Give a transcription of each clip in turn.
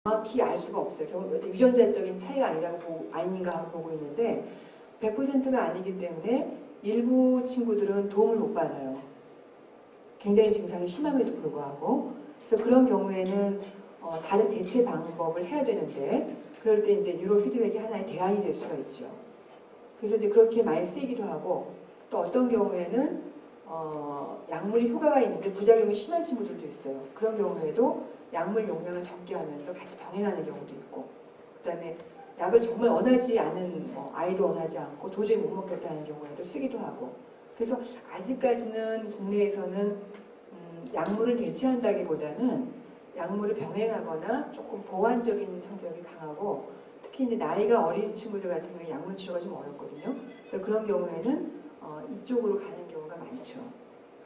정확히 알 수가 없어요. 유전자적인 차이가 아닌가 하고 보고 있는데 100%가 아니기 때문에 일부 친구들은 도움을 못 받아요. 굉장히 증상이 심함에도 불구하고. 그래서 그런 경우에는 다른 대체 방법을 해야 되는데 그럴 때 이제 뉴로 피드백이 하나의 대안이 될 수가 있죠. 그래서 이제 그렇게 많이 쓰이기도 하고 또 어떤 경우에는 약물이 효과가 있는데 부작용이 심한 친구들도 있어요. 그런 경우에도 약물 용량을 적게 하면서 같이 병행하는 경우도 있고 그 다음에 약을 정말 원하지 않은 아이도 원하지 않고 도저히 못 먹겠다는 경우에도 쓰기도 하고 그래서 아직까지는 국내에서는 약물을 대체한다기보다는 약물을 병행하거나 조금 보완적인 성격이 강하고 특히 이제 나이가 어린 친구들 같은 경우에 약물 치료가 좀 어렵거든요. 그래서 그런 경우에는 이쪽으로 가는 경우가 많죠.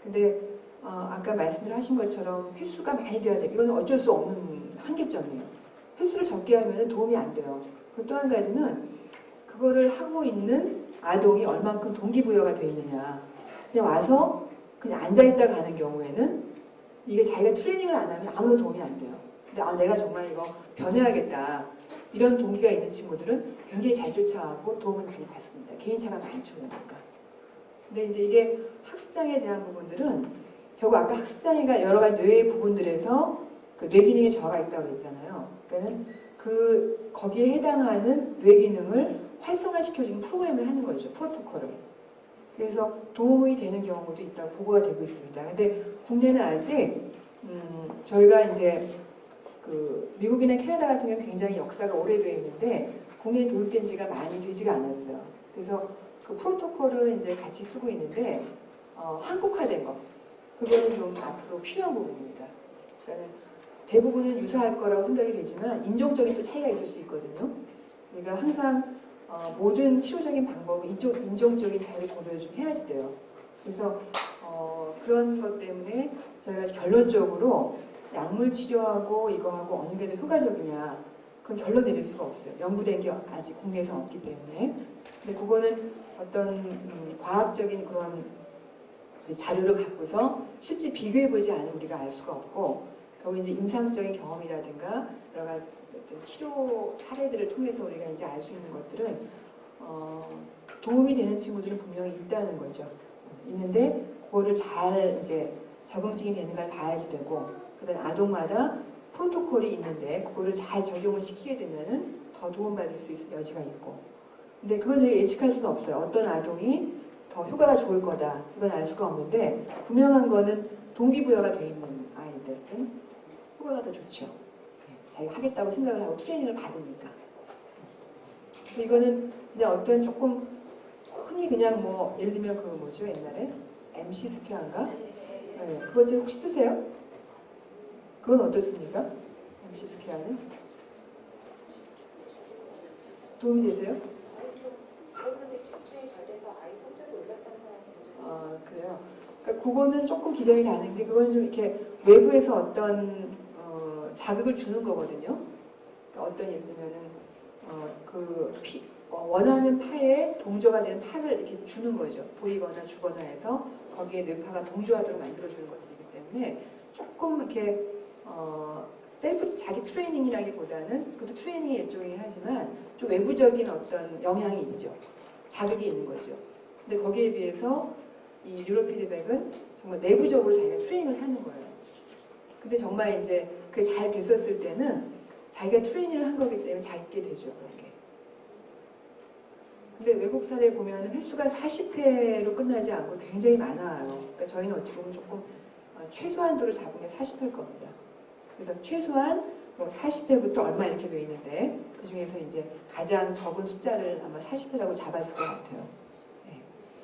근데 아까 말씀을 하신 것처럼 횟수가 많이 돼야 돼요. 이건 어쩔 수 없는 한계점이에요. 횟수를 적게 하면 도움이 안 돼요. 또 한 가지는 그거를 하고 있는 아동이 얼만큼 동기부여가 돼 있느냐. 그냥 와서 그냥 앉아있다 가는 경우에는 이게 자기가 트레이닝을 안 하면 아무런 도움이 안 돼요. 근데 내가 정말 이거 변해야겠다. 이런 동기가 있는 친구들은 굉장히 잘 쫓아가고 도움을 많이 받습니다. 개인차가 많죠. 그러니까. 근데 이제 이게 학습장애에 대한 부분들은 결국 아까 학습장애가 여러 가지 뇌의 부분들에서 그 뇌기능에 저하가 있다고 했잖아요. 그러니까 거기에 해당하는 뇌기능을 활성화시켜주는 프로그램을 하는 거죠. 프로토콜을. 그래서 도움이 되는 경우도 있다고 보고가 되고 있습니다. 근데 국내는 아직 저희가 이제 그 미국이나 캐나다 같은 경우는 굉장히 역사가 오래되어 있는데 국내에 도입된 지가 많이 되지가 않았어요. 그래서 그 프로토콜을 이제 같이 쓰고 있는데 한국화된 거 그거는 좀 앞으로 필요한 부분입니다. 그러니까 대부분은 유사할 거라고 생각이 되지만 인종적인 또 차이가 있을 수 있거든요. 그러니까 항상 모든 치료적인 방법은 인종적인 차이를 고려를 좀 해야지 돼요. 그래서 그런 것 때문에 저희가 결론적으로 약물 치료하고 이거하고 어느 게 더 효과적이냐 그건 결론 내릴 수가 없어요. 연구된 게 아직 국내에서 없기 때문에. 근데 그거는 어떤 과학적인 그런 자료를 갖고서 실제 비교해보지 않으면 우리가 알 수가 없고 결국 이제 임상적인 경험이라든가 여러 가지 치료 사례들을 통해서 우리가 이제 알 수 있는 것들은 도움이 되는 친구들은 분명히 있다는 거죠. 있는데 그거를 잘 이제 적응증이 되는 걸 봐야지 되고 그다음에 아동마다 프로토콜이 있는데 그거를 잘 적용을 시키게 되면은 더 도움받을 수 있을 여지가 있고 근데 그건 저희가 예측할 수는 없어요. 어떤 아동이 더 효과가 좋을 거다 이건 알 수가 없는데 분명한 거는 동기부여가 돼 있는 아이들은 효과가 더 좋죠. 자기가 하겠다고 생각을 하고 트레이닝을 받으니까. 그래서 이거는 이제 어떤 조금 흔히 그냥 뭐 예를 들면 그 뭐죠 옛날에 MC 스퀘어인가? 네, 그것도 혹시 쓰세요? 그건 어떻습니까? MC 스퀘어는? 도움이 되세요? 여러분들 집중이 잘 돼서 아이 성적이 올랐다는 사람이 그래요. 그러니까 그거는 조금 기전이 다른데 그거는 좀 이렇게 외부에서 어떤 자극을 주는 거거든요. 그러니까 어떤 예를 들면은 원하는 파에 동조가 되는 파를 이렇게 주는 거죠. 보이거나 주거나 해서 거기에 뇌파가 동조하도록 만들어주는 것들이기 때문에 조금 이렇게 셀프 자기 트레이닝이라기보다는 그것도 트레이닝의 일종이긴 하지만 좀 외부적인 어떤 영향이 있죠. 자극이 있는 거죠. 근데 거기에 비해서 이 뉴로 피드백은 정말 내부적으로 자기가 트레이닝을 하는 거예요. 근데 정말 이제 그게 잘 됐었을 때는 자기가 트레이닝을 한 거기 때문에 잘 있게 되죠. 그게. 근데 외국 사례 보면 횟수가 40회로 끝나지 않고 굉장히 많아요. 그러니까 저희는 어찌 보면 조금 최소한도를 잡은 게 40회일 겁니다. 그래서 최소한 40회부터 얼마 이렇게 돼 있는데 그 중에서 이제 가장 적은 숫자를 아마 40회라고 잡았을 것 같아요. 네.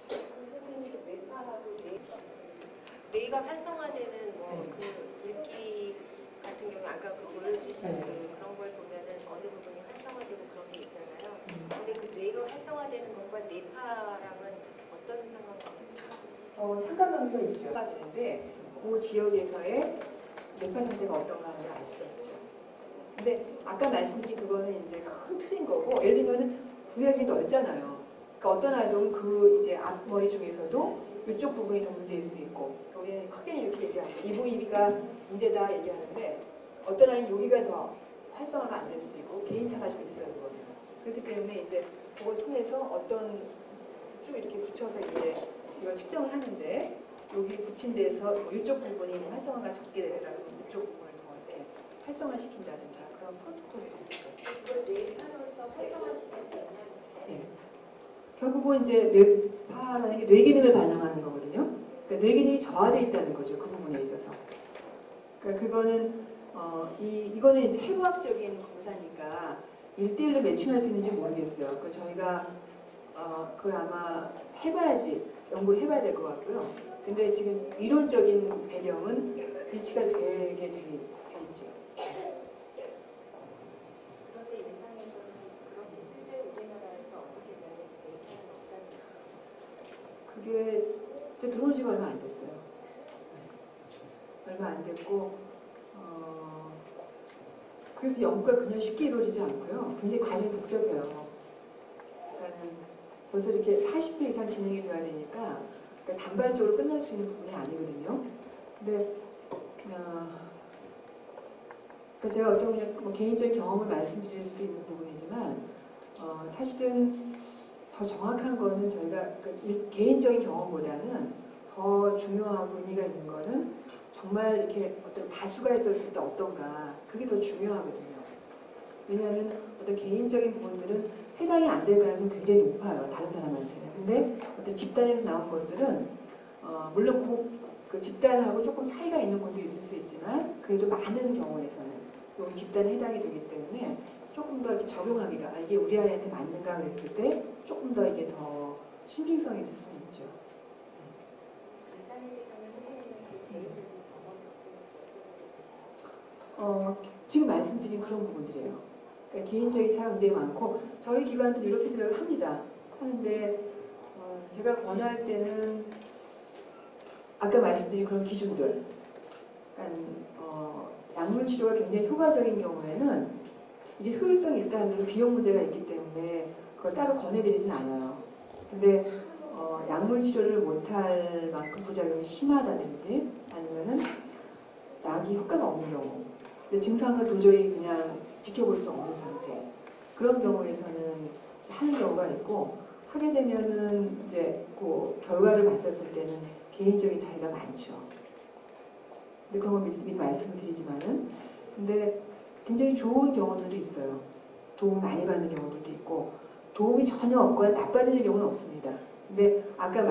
선생님도 뇌파하고 뇌가 활성화되는 그 읽기 같은 경우 아까 그 보여주신 그런 걸 보면은 어느 부분이 활성화되고 그런 게 있잖아요. 근데 그 뇌가 활성화되는 것과 뇌파랑은 어떤 상관관계가 상관관계가 있죠. 되는데 그 지역에서의 뇌파 상태가 어떤가 하는 걸 알 수가 있죠. 근데 아까 말씀드린 그거는 이제 큰 틀인 거고 예를 들면은 구역이 넓잖아요. 그러니까 어떤 아이들은 그 이제 앞머리 중에서도 이쪽 부분이 더 문제일 수도 있고 우리는 크게 이렇게 얘기하죠. 이 부위가 문제다 얘기하는데 어떤 아이는 여기가 더 활성화가 그렇기 때문에 이제 그걸 통해서 어떤 쭉 이렇게 붙여서 이제 이걸 측정을 하는데 여기 붙인 데서 뭐 이쪽 부분이 뭐 활성화가 적게 됐다 그러면 이쪽 부분을 더 이렇게 활성화시킨다든가 그런 프로토콜이 있어요. 그걸 뇌파로서 활성화시킬 수 있는 네. 결국은 이제 뇌파라는 게 뇌 기능을 반영하는 거거든요. 그러니까 뇌 기능이 저하되어 있다는 거죠. 그 부분에 있어서. 그러니까 그거는 이거는 이제 해부학적인 검사니까 1대1로 매칭할 수 있는지 모르겠어요. 그 저희가 그걸 아마 해봐야지 연구를 해봐야 될 것 같고요. 근데 지금 이론적인 배경은 배치가 되게 돼 있죠. 그런데 임상에서는 그렇게 실제 우리나라에서 어떻게 되는지 데이터는 그게 들어온 지가 얼마 안 됐어요. 얼마 안 됐고 그래도 연구가 그냥 쉽게 이루어지지 않고요. 굉장히 과정이 복잡해요. 그러니까 벌써 이렇게 40회 이상 진행이 돼야 되니까 그러니까 단발적으로 끝날 수 있는 부분이 아니거든요. 근데 그러니까 제가 어떤 그냥 뭐 개인적인 경험을 말씀드릴 수도 있는 부분이지만 사실은 더 정확한 거는 저희가 개인적인 경험보다는 더 중요하고 의미가 있는 거는 정말 이렇게 어떤 다수가 있었을 때 어떤가 그게 더 중요하거든요. 왜냐하면 어떤 개인적인 부분들은 해당이 안 될 가능성이 굉장히 높아요. 다른 사람한테는. 근데 어떤 집단에서 나온 것들은 물론 그 집단하고 조금 차이가 있는 것도 있을 수 있지만 그래도 많은 경우에서는 여기 집단에 해당이 되기 때문에 조금 더 이렇게 적용하기가 이게 우리 아이한테 맞는가 그랬을 때 조금 더 이게 더 신빙성이 있을 수 있죠. 임상이시라면 선생님은 그 개인적인 경험이 어떠실지 지금 말씀드린 그런 부분들이에요. 그러니까 개인적인 차이가 굉장히 많고 저희 기관도 뉴로 피드백을 합니다. 하는데 제가 권할 때는 아까 말씀드린 그런 기준들 그러니까 약물 치료가 굉장히 효과적인 경우에는 이게 효율성이 있다 하더라도 비용 문제가 있기 때문에 그걸 따로 권해드리진 않아요. 근데 약물 치료를 못할 만큼 부작용이 심하다든지 아니면은 약이 효과가 없는 경우 근데 증상을 도저히 그냥 지켜볼 수 없는 상태 그런 경우에서는 하는 경우가 있고 하게 되면은 이제 그 결과를 봤었을 때는 개인적인 차이가 많죠. 근데 그런 걸 미리 말씀을 드리지만은 근데 굉장히 좋은 경우들도 있어요. 도움 많이 받는 경우들도 있고 도움이 전혀 없거나 나빠지는 경우는 없습니다. 근데 아까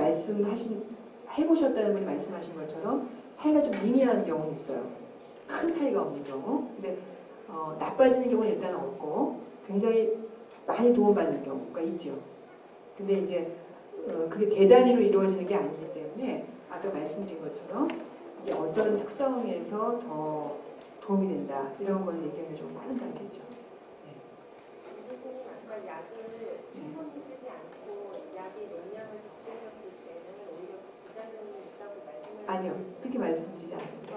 해보셨다는 분이 말씀하신 것처럼 차이가 좀 미미한 경우는 있어요. 큰 차이가 없는 경우. 근데 나빠지는 경우는 일단 없고 굉장히 많이 도움받는 경우가 있죠. 근데 이제 그게 대단위로 이루어지는 게 아니기 때문에 아까 말씀드린 것처럼 이게 어떤 특성에서 더 도움이 된다. 이런 걸 얘기하기 좀 빠른 단계죠. 선생님 아까 약을 충분히 쓰지 않고 약의 용량을 적재했을 때는 오히려 부작용이 있다고 말씀하셨는데 아니요. 그렇게 말씀드리지 않습니다.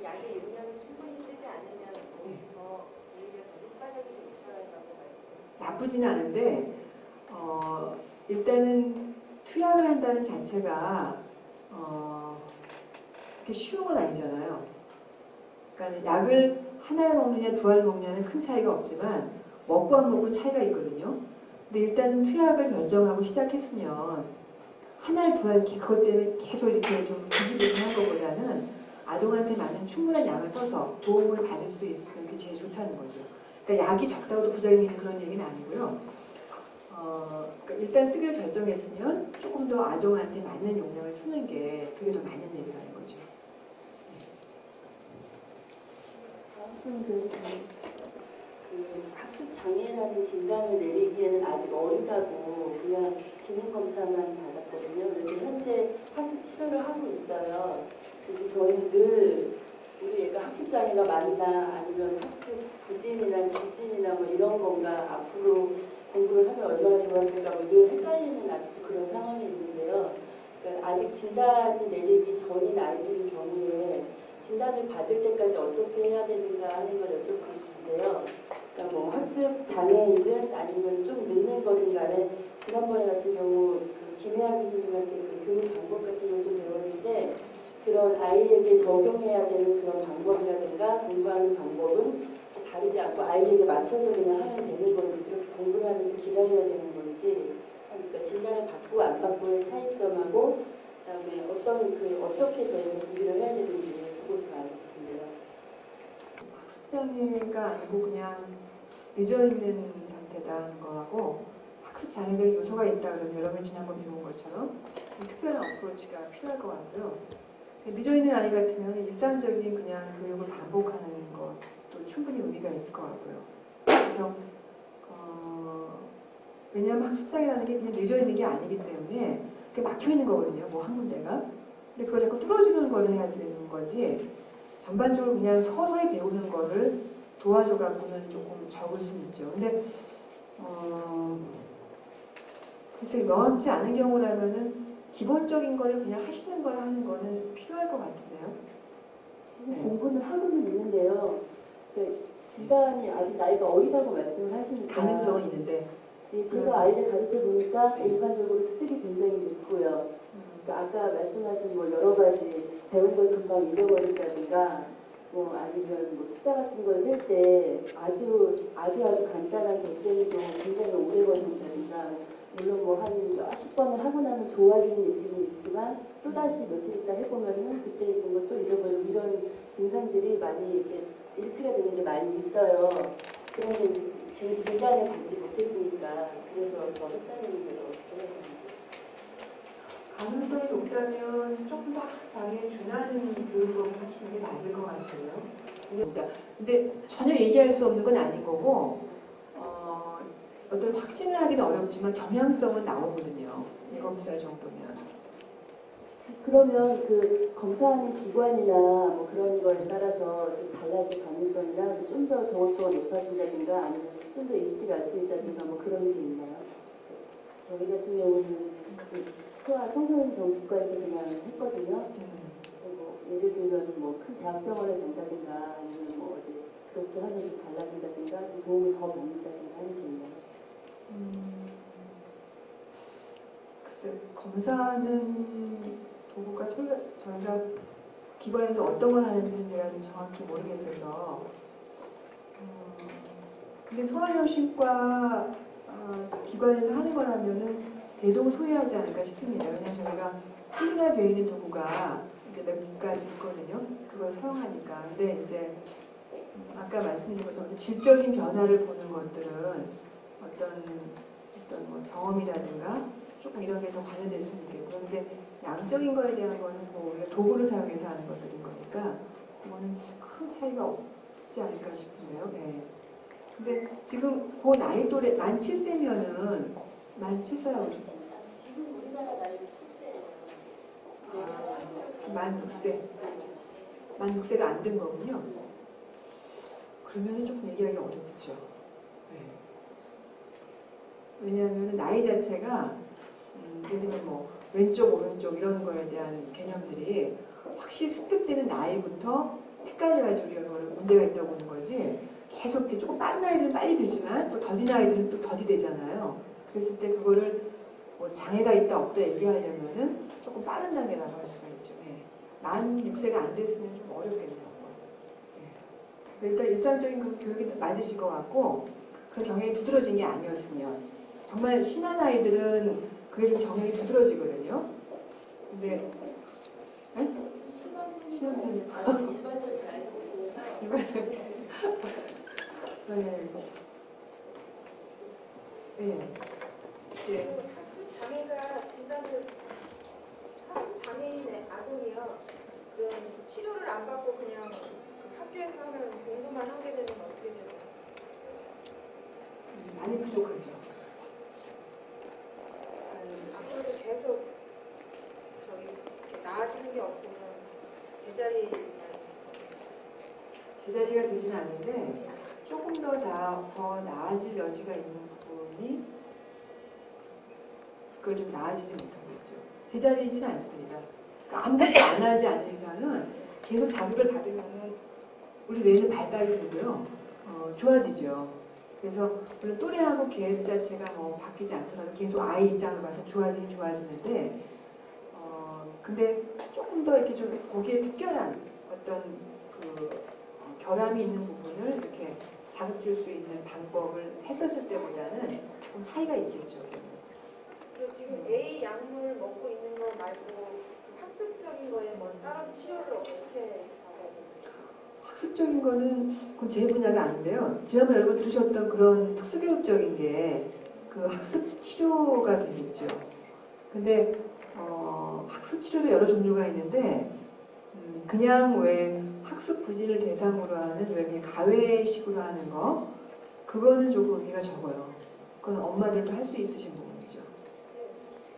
약의 용량을 충분히 쓰지 않으면 오히려 더 효과적이지 못하다고 말씀하셨어요. 나쁘진 않은데 일단은 투약을 한다는 자체가 그렇게 쉬운 건 아니잖아요. 그러니까 약을 하나를 먹느냐 두 알을 먹느냐는 큰 차이가 없지만 먹고 안 먹고 차이가 있거든요. 근데 일단은 투약을 결정하고 시작했으면 한 알 두 알 그것 때문에 계속 이렇게 좀 기지부진한 것보다는 아동한테 맞는 충분한 약을 써서 도움을 받을 수 있으면 그게 제일 좋다는 거죠. 그러니까 약이 적다고도 부작용이 있는 그런 얘기는 아니고요. 그러니까 일단 쓰기로 결정했으면 조금 더 아동한테 맞는 용량을 쓰는 게 그게 더 맞는 얘기라는 거죠. 학생들 그 학습 장애라는 진단을 내리기에는 아직 어리다고 그냥 진행 검사만 받았거든요. 그래서 현재 학습 치료를 하고 있어요. 그래서 저는 늘 우리 애가 학습 장애가 맞나 아니면 학습 부진이나 지진이나 뭐 이런 건가 앞으로 공부를 하면 얼마나 좋아질까 뭐 늘 헷갈리는 아직도 그런 상황이 있는데요. 그러니까 아직 진단이 내리기 전인 아이들인 경우에 진단을 받을 때까지 어떻게 해야 되는가 하는 걸 여쭤보고 싶은데요. 그러니까 뭐 학습 장애이든 아니면 좀 늦는 거든 간에 지난번에 같은 경우 그 김혜아 교수님한테 그 교육 방법 같은 걸 좀 배웠는데 그런 아이에게 적용해야 되는 그런 방법이라든가 공부하는 방법은 다르지 않고 아이에게 맞춰서 그냥 하면 되는 건지 그렇게 공부를 하면서 기다려야 되는 건지 그러니까 진단을 받고 안 받고의 차이점하고 그다음에 어떻게 저희가 준비를 해야 되는지 그걸 좀 알고 싶은데요. 학습장애가 아니고 그냥 늦어있는 상태다는 거하고 학습장애적인 요소가 있다 그러면 여러분 지난번 배운 것처럼 특별한 어프로치가 필요할 것 같고요. 늦어있는 아이 같으면 일상적인 그냥 교육을 반복하는 것도 충분히 의미가 있을 것 같고요. 그래서 왜냐하면 학습장애라는 게 그냥 늦어있는 게 아니기 때문에 그게 막혀있는 거거든요. 뭐 한 군데가. 근데 그거 자꾸 뚫어주는 거를 해야 되는 거지 전반적으로 그냥 서서히 배우는 거를 도와줘갖고는 조금 적을 수는 있죠. 근데 글쎄 명확지 않은 경우라면은 기본적인 거를 그냥 하시는 걸 하는 거는 필요할 것 같은데요. 지금 네. 공부는 하고는 있는데요. 진단이 아직 나이가 어리다고 말씀을 하시니까 가능성은 있는데. 제가 아이를 가르쳐 보니까 일반적으로 습득이 굉장히 늦고요. 그러니까 아까 말씀하신 뭐 여러 가지 배운 걸 금방 잊어버린다든가 뭐 아니면 뭐 숫자 같은 걸 셀 때 아주 간단한 덧셈도 굉장히 오래 걸린다든가 물론 뭐 한 몇십 번을 하고 나면 좋아지는 느낌이 있지만 또다시 며칠 있다 해보면은 그때 있던 걸 또 잊어버리고 이런 증상들이 많이 이렇게 일치가 되는 게 많이 있어요. 그러면 지금 진단을 받지 못했으니까 그래서 더 헷갈리는 거죠. 어떻게 해야 되는지. 가능성이 높다면 조금 더 학습장애에 준하는 교육을 하시는 게 맞을 것 같아요. 근데 전혀 얘기할 수 없는 건 아닌 거고 어떤 확진을 하기는 어렵지만 경향성은 나오거든요. 7살 정도면. 그러면 그 검사하는 기관이나 뭐 그런 거에 따라서 좀 달라질 가능성이나 좀 더 정확도가 높아진다든가 아니면 좀 더 일찍 알 수 있다든가 뭐 그런 게 있나요? 저희 같은 경우는 그 소아 청소년 정신과에서 그냥 했거든요. 그리고 예를 들면 뭐 큰 대학병원에 간다든가 아니면 뭐 어디 그렇게 하면 좀 달라진다든가 좀 도움을 더 받는다든가 하는 게 있나요? 글쎄, 검사하는 도구가 저희가 기관에서 어떤 걸 하는지 제가 정확히 모르겠어서 근데 소아정신과 기관에서 하는 거라면은 대동소이하지 않을까 싶습니다. 왜냐하면 저희가 필요하되어 있는 도구가 이제 몇 가지 있거든요. 그걸 사용하니까. 근데 이제 아까 말씀드린 것처럼 질적인 변화를 보는 것들은 어떤 뭐 경험이라든가 조금 이런 게 더 관여될 수 있겠고, 근데 양적인 거에 대한 거는 뭐 우리가 도구를 사용해서 하는 것들인 거니까 그거는 큰 차이가 없지 않을까 싶은데요. 네. 근데 지금 그 나이 또래 만 7세면은 만 7세라고 그러죠. 지금 우리나라 나이 7세예요. 만 6세. 만 6세가 안 된 거군요. 그러면은 조금 얘기하기 어렵죠. 네. 왜냐하면 나이 자체가 예를 들면 뭐 왼쪽 오른쪽 이런 거에 대한 개념들이 확실히 습득되는 나이부터 헷갈려가지고 우리가 그걸 문제가 있다고 보는 거지. 계속 이렇게 조금 빠른 아이들은 빨리 되지만 또 더딘 아이들은 또 더디 되잖아요. 그랬을 때 그거를 뭐 장애가 있다 없다 얘기하려면은 조금 빠른 단계라고 할 수가 있죠. 예. 만 6세가 안 됐으면 좀 어렵겠네요. 예. 그래서 일단 일상적인 그 교육이 맞으실 것 같고 그런 경향이 두드러진 게 아니었으면 정말 심한 아이들은 그게 좀 경향이 두드러지거든요. 근데 심한 편이 일반적인 아이들은 네. 네. 이제 학습 장애가 진단을 학습 장애인 아동이요. 그런 치료를 안 받고 그냥 그 학교에서 하는 공부만 하게 되면 어떻게 되나요? 많이 부족하죠. 앞으로도 계속 저기 이렇게 나아지는 게 없으면 제자리가 되지는 않는데 조금 더 나아질 여지가 있는 부분이 그걸 좀 나아지지 못하고 있죠. 제자리이지는 않습니다. 그러니까 아무것도 안 하지 않는 이상은 계속 자극을 받으면은 우리 뇌는 발달이 되고요. 좋아지죠. 그래서 물론 또래하고 계획 자체가 뭐 바뀌지 않더라도 계속 아이 입장으로 봐서 좋아지는데 근데 조금 더 이렇게 좀 거기에 특별한 어떤 그 결함이 있는 부분을 이렇게 자극 줄 수 있는 방법을 했었을 때보다는 조금 차이가 있겠죠. 그 지금 A 약물 먹고 있는 거 말고 학습적인 거에 뭐 다른 치료를 어떻게 받아야 됩니까? 학습적인 거는 그건 제 분야가 아닌데요. 지난번에 여러분 들으셨던 그런 특수교육적인 게 그 학습 치료가 되겠죠. 근데 학습 치료도 여러 종류가 있는데 그냥 왜 학습 부진을 대상으로 하는 왜 가외식으로 하는 거 그거는 조금 의미가 적어요. 그건 엄마들도 할 수 있으신 부분이죠.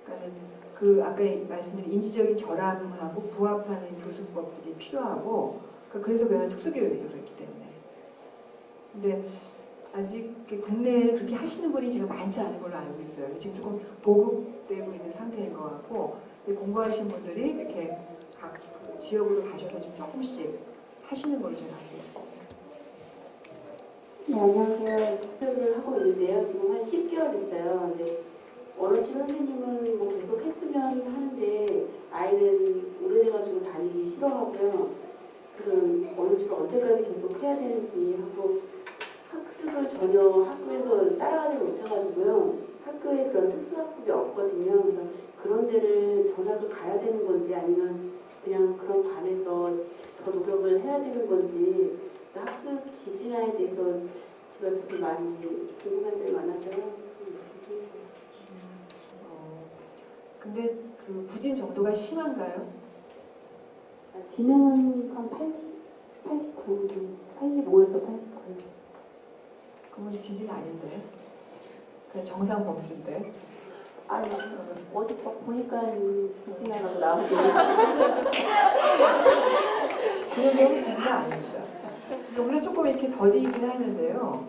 그러니까는 그 아까 말씀드린 인지적인 결함하고 부합하는 교수법들이 필요하고 그래서 그냥 특수교육이죠. 그렇기 때문에. 근데 아직 국내에 그렇게 하시는 분이 제가 많지 않은 걸로 알고 있어요. 지금 조금 보급되고 있는 상태인 것 같고 공부하신 분들이 이렇게 각 그 지역으로 가셔서 좀 조금씩 하시는 걸로 제가 알고 있습니다. 네, 안녕하세요. 투표를 하고 있는데요. 지금 한 10개월 됐어요. 근데 원어치료 선생님은 뭐 계속 했으면 하는데 아이는 오래돼가지고 다니기 싫어하고요. 그럼 원어치료 언제까지 계속 해야 되는지 하고 학습을 전혀 학교에서 따라가지 못해가지고요. 학교에 그런 특수학급이 없거든요. 그래서 그런 데를 전학을 가야 되는 건지 아니면 그냥 그런 반에서 더 노력을 해야 되는 건지 학습 지진화에 대해서 제가 조금 많이 궁금한 점이 많아서요. 근데 그 부진 정도가 심한가요? 지능은 한 89, 85에서 89. 그건 지진 아닌데. 그냥 정상 범주인데. 아니, 어디 보니까 지진하라고 나오더라고요. 지능은 지진은 아닙니다. 물론 조금 이렇게 더디긴 하는데요.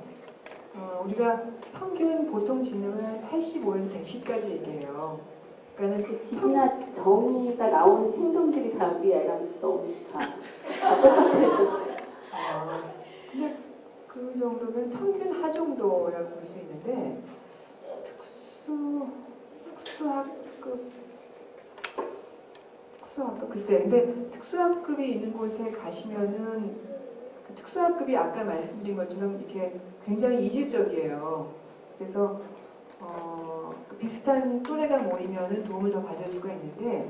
우리가 평균 보통 지능은 85에서 110까지 얘기해요. 그러니까는 지진아 정의가 나오는 행동들이 다 우리 애랑 너무 다 똑같아서. 근데 그 정도면 평균 하 정도라고 볼 수 있는데 특수학급 글쎄 근데 특수학급이 있는 곳에 가시면은 그 특수학급이 아까 말씀드린 것처럼 이렇게 굉장히 이질적이에요. 그래서 비슷한 또래가 모이면은 도움을 더 받을 수가 있는데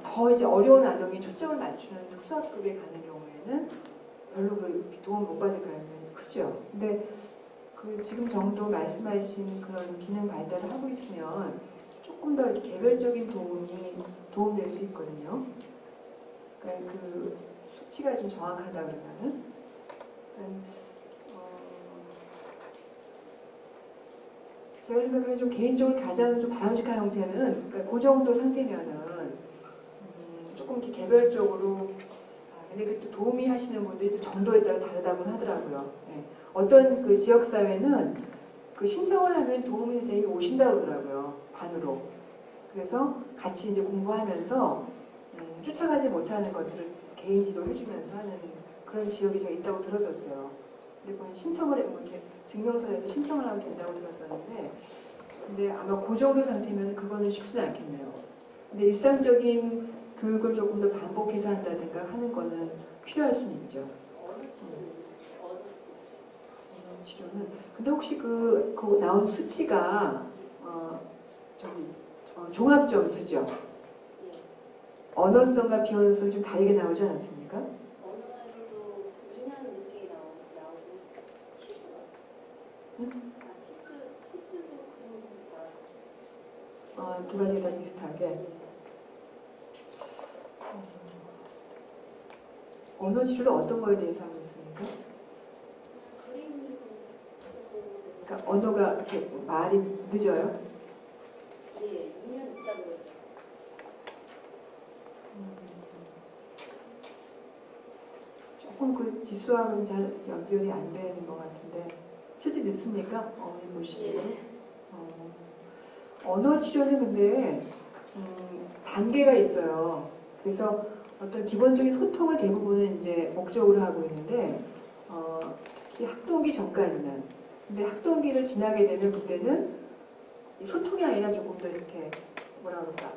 더 이제 어려운 아동에 초점을 맞추는 특수학급에 가는 경우에는 별로 그렇게 도움을 못 받을 가능성이 크죠. 근데 그 지금 정도 말씀하신 그런 기능 발달을 하고 있으면 조금 더 이렇게 개별적인 도움될 수 있거든요. 그러니까 그 수치가 좀 정확하다 그러면은 제가 생각하기에 좀 개인적으로 가장 좀 바람직한 형태는 그러니까 그 정도 상태면은 조금 이렇게 개별적으로 근데 그 도움이 하시는 분들이 또 정도에 따라 다르다고는 하더라고요. 네. 어떤 그 지역 사회는 그 신청을 하면 도움 선생님이 오신다고 그러더라고요. 반으로. 그래서 같이 이제 공부하면서 쫓아가지 못하는 것들을 개인 지도해주면서 하는 그런 지역이 제가 있다고 들었었어요. 근데 그건 신청을 뭐 이렇게 증명서에서 신청을 하면 된다고 들었었는데, 근데 아마 그 정도 상태면 그거는 쉽지는 않겠네요. 근데 일상적인 교육을 조금 더 반복해서 한다든가 하는 거는 필요할 수는 있죠. 치료는. 근데 혹시 그 나온 수치가 종합 점수죠? 언어성과 비언어성이 좀 다르게 나오지 않았습니까? 언어에서도 2년 늦게 나오고 치수가. 응? 치수도 그 정도니까. 두 가지 다 비슷하게. 언어 치료를 어떤 거에 대해서 하고 있습니까? 그러니까 언어가 이렇게 말이 늦어요? 예, 2년 있다고. 조금 그 지수하고는 잘 연결이 안 되는 것 같은데 실제 늦습니까? 어머니 보시기에. 언어 치료는 근데 단계가 있어요. 그래서 어떤 기본적인 소통을 대부분은 이제 목적으로 하고 있는데 특히 학동기 전까지는. 근데 학동기를 지나게 되면 그때는 이 소통이 아니라 조금 더 이렇게 뭐라 그럴까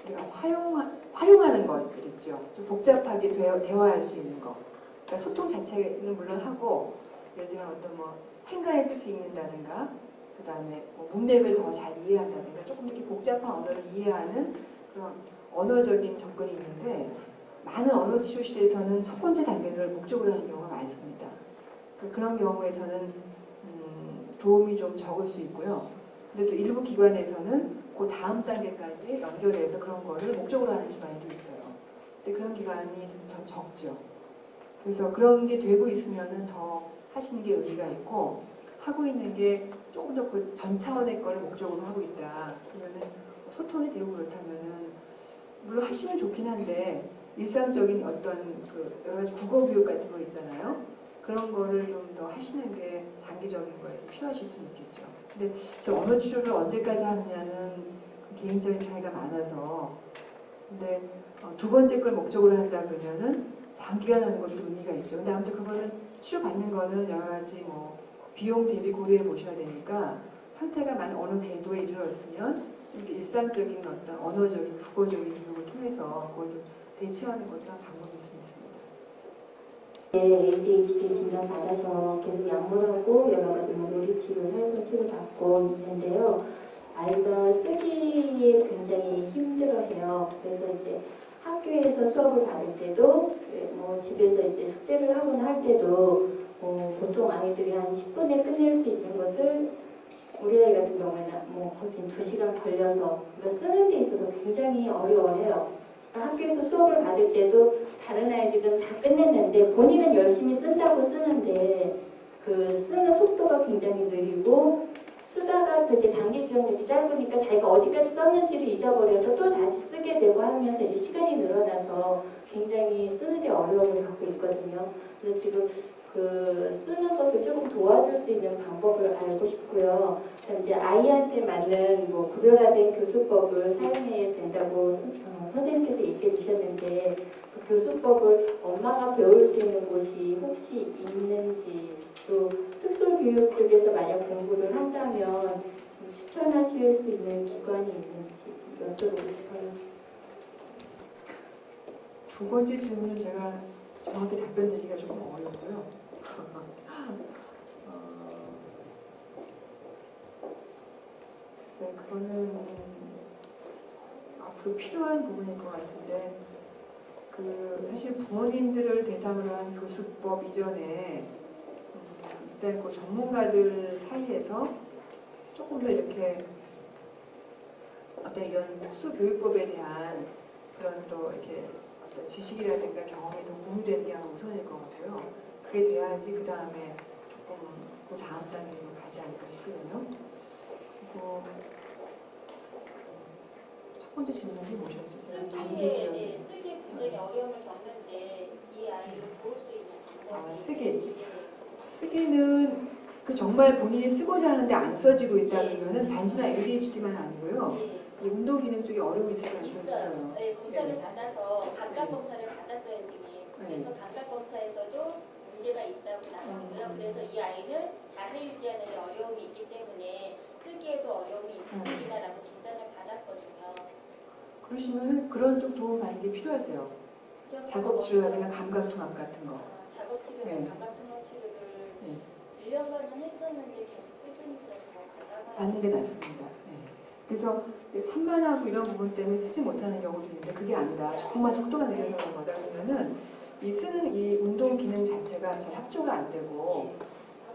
우리가 활용하는 것들 있죠. 좀 복잡하게 대화할 수 있는 거. 그러니까 소통 자체는 물론 하고 예를 들면 어떤 뭐 행간의 뜻을 읽는다든가, 그 다음에 뭐 문맥을 더 잘 이해한다든가, 조금 이렇게 복잡한 언어를 이해하는 그런 언어적인 접근이 있는데, 많은 언어 치료실에서는 첫 번째 단계를 목적으로 하는 경우가 많습니다. 그런 경우에서는 도움이 좀 적을 수 있고요. 근데 또 일부 기관에서는 그 다음 단계까지 연결해서 그런 거를 목적으로 하는 기관이 또 있어요. 근데 그런 기관이 좀 더 적죠. 그래서 그런 게 되고 있으면은 더 하시는 게 의미가 있고, 하고 있는 게 조금 더 그 전 차원의 거를 목적으로 하고 있다. 그러면은 소통이 되고 그렇다면은 물론 하시면 좋긴 한데 일상적인 어떤 그 여러 가지 국어 교육 같은 거 있잖아요. 그런 거를 좀 더 하시는 게 장기적인 거에서 필요하실 수 있겠죠. 근데 저 언어 치료를 언제까지 하느냐는 개인적인 차이가 많아서, 근데 두 번째 걸 목적으로 한다 그러면은 장기간 하는 것도 의미가 있죠. 근데 아무튼 그거는 치료받는 거는 여러 가지 뭐 비용 대비 고려해 보셔야 되니까, 상태가 많은 어느 궤도에 이르렀으면 이렇게 일상적인 어떤 언어적인 국어적인 교육을 통해서 그걸 좀 대체하는 것도 한 방법일 수 있습니다. ADHD 진단 받아서 계속 약물하고 여러 가지 뭐 놀이치료, 살성 치료 받고 있는데요. 아이가 쓰기에 굉장히 힘들어해요. 그래서 이제 학교에서 수업을 받을 때도 뭐 집에서 이제 숙제를 하거나 할 때도 보통 아이들이 한 10분에 끝낼 수 있는 것을 우리 아이 같은 경우에는 뭐 거진 2시간 걸려서 쓰는 데 있어서 굉장히 어려워해요. 학교에서 수업을 받을 때도 다른 아이들은 다 끝냈는데 본인은 열심히 쓴다고 쓰는데 그 쓰는 속도가 굉장히 느리고, 쓰다가 또 이제 단기 기억력이 짧으니까 자기가 어디까지 썼는지를 잊어버려서 또 다시 쓰게 되고 하면서 이제 시간이 늘어나서 굉장히 쓰는데 어려움을 겪고 있거든요. 그래서 지금 그 쓰는 것을 조금 도와줄 수 있는 방법을 알고 싶고요. 이제 아이한테 맞는 뭐 구별화된 교수법을 사용해야 된다고 선생님께서 얘기해 주셨는데, 그 교수법을 엄마가 배울 수 있는 곳이 혹시 있는지, 또 특수교육 쪽에서 만약 공부를 한다면 추천하실 수 있는 기관이 있는지 여쭤보고 싶어요. 두 번째 질문은 제가 정확히 답변 드리기가 조금 어렵고요. 글쎄, 그거는 앞으로 필요한 부분일 것 같은데, 사실 부모님들을 대상으로 한 교수법 이전에 일단 그 전문가들 사이에서 조금 더 이렇게 어떤 이런 특수교육법에 대한 그런 또 이렇게 어떤 지식이라든가 경험이 더 공유되는 게 우선일 것 같고요. 그게 돼야지 그 다음에 조금 그 다음 단계로 가지 않을까 싶거든요. 그리고 첫 번째 질문이 뭐셨어요? 단기 기억. 쓰기에 굉장히 어려움을 겪는데 이 아이를 도울 수 있는 방법이 쓰기는 그 정말 본인이 쓰고자 하는데 안 써지고 있다는 단순한 ADHD만 아니고요. 이 운동 기능 쪽에 어려움이 있을 가능성이 있어요. 네, 검사를 받아서 감각 검사를 받았어요, 지금. 그래서 감각 검사에서도 문제가 있다고 나왔고요. 그래서 이 아이는 자세 유지하는 데 어려움이 있기 때문에 쓰기에도 어려움이 있습니다라고 진단을 받았거든요. 그러시면 그런 쪽 도움 받는 게 필요하세요. 작업 치료라든가 감각 통합 같은 거. 작업 치료나 감각 통합 치료를 1년간은 했었는데 계속 꾸준히 더 받는 게 낫습니다. 그래서 산만하고 이런 부분 때문에 쓰지 못하는 경우도 있는데, 그게 아니라 정말 속도가 느려서 그런 거다 그러면은 이 쓰는 이 운동 기능 자체가 잘 협조가 안 되고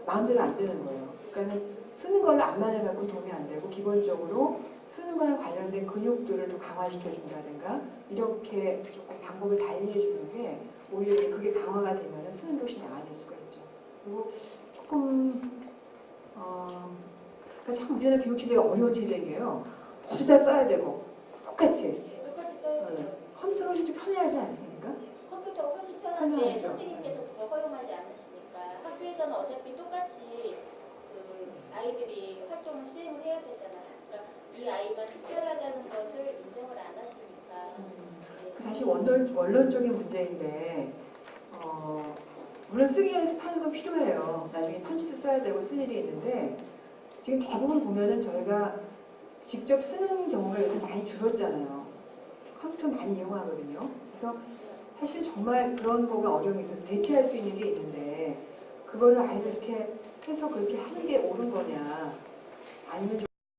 마음대로 안 되는 거예요. 그러니까 쓰는 걸로 안만 해갖고 도움이 안 되고, 기본적으로 쓰는 거랑 관련된 근육들을 또 강화시켜 준다든가 이렇게 조금 방법을 달리해 주는 게 오히려 그게 강화가 되면 쓰는 게 훨씬 나아질 수가 있죠. 그리고 조금 그러니까 참 우리나라 교육 체제가 어려운 체제인 게요. 모두 다 써야 되고 똑같이. 컴퓨터로 훨씬 좀 편리하지 않습니까? 컴퓨터가 훨씬 편한데 편리하죠. 선생님께서 그걸 허용하지 않으시니까 학교에서는 어차피 똑같이 그 아이들이 활동을 수행을 해야 되잖아요. 그러니까 이 아이가 특별하다는 것을 인정을 안 하시니까. 사실 원론적인 문제인데 물론 쓰기 연습하는 건 필요해요. 나중에 편지도 써야 되고 쓸 일이 있는데, 지금 대부분 보면은 저희가 직접 쓰는 경우가 요새 많이 줄었잖아요. 컴퓨터 많이 이용하거든요. 그래서 사실 정말 그런 거가 어려움이 있어서 대체할 수 있는 게 있는데, 그거를 아이를 이렇게 해서 그렇게 하는 게 옳은 거냐.